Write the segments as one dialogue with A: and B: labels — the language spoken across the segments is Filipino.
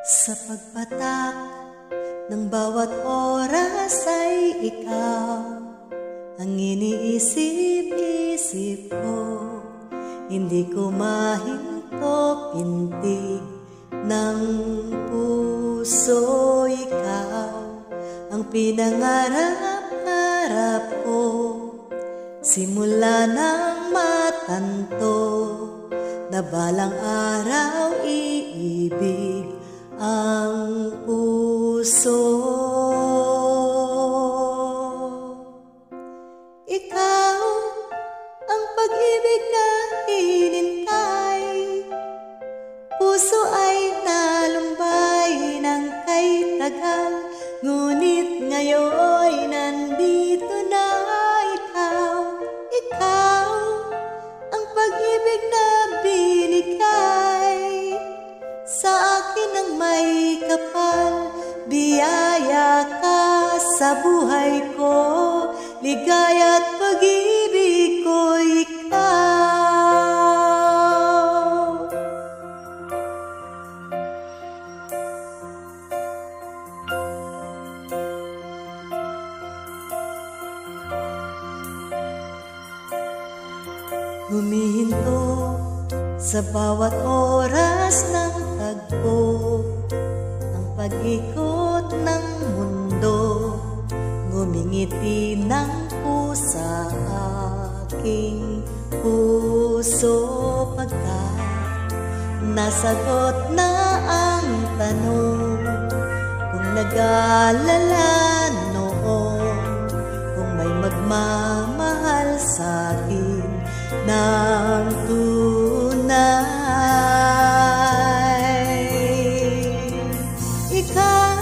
A: Sa pagpatak ng bawat oras ay ikaw ang iniisip-isip ko. Hindi ko mahinto pintig ng puso. Ikaw ang pinangarap-harap ko, simula ng matanto na balang araw iibig ang puso. Ikaw ang pag-ibig na hinintay, puso ay nalumbay ng kay tagal, ngunit ngayon nandito na ikaw. Ikaw ang pag-ibig na binigay sa akin ng may kapal. Biyaya ka sa buhay ko, ligaya at pag-ibig ko ikaw. Humihinto sa bawat oras ng tagpo ang pag-ikot ng mundo, ngumingiti ng pusa aking puso. Pagkat nasagot na ang tanong kung nag-aalala noon, kung may magmamahal sa'kin ng tunay. Ikaw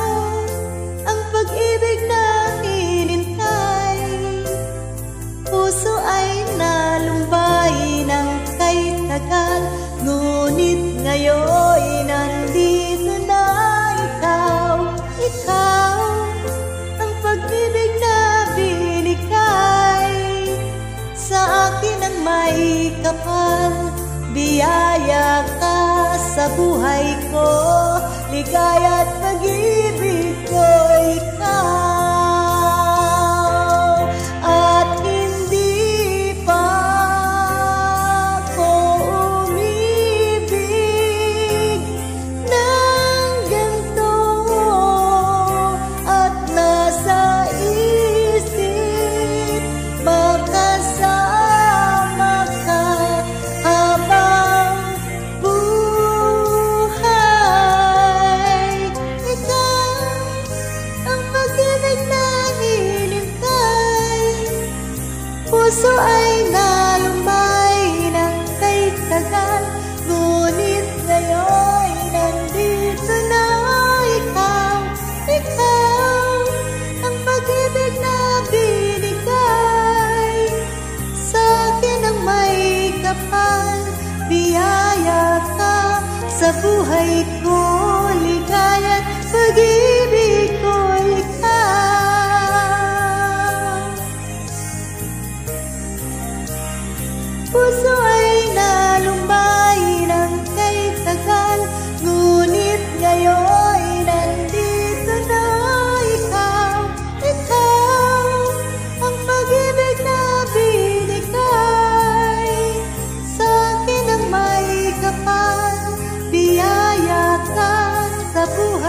A: ang pag-ibig na hinintay, puso ay nalumbay ng kay tagal, ngunit ngayon nandito na ikaw. Ikaw ang pag-ibig na binigay sa akin ng may kapal. Biyaya ka sa buhay ko, ligaya at pag-ibig ko ikaw. At hindi pa ako umibig ng ganito, at nasa isip makasama ka habang buhay. Ikaw ang pag-ibig na hinintay, puso ay nalumbay ng kay tagal, ngunit ngayon nandito na ikaw. Ikaw ang pag-ibig na binigay sa akin ng may kapal. Biyaya ka sa buhay ko, ligaya at pag-ibig ko ikaw. Puso ay nalumbay ng kay tagal, ngunit ngayon nandito na ikaw. Ikaw ang pag-ibig na binigay sa akin ng may kapal. Biyaya ka sa buhay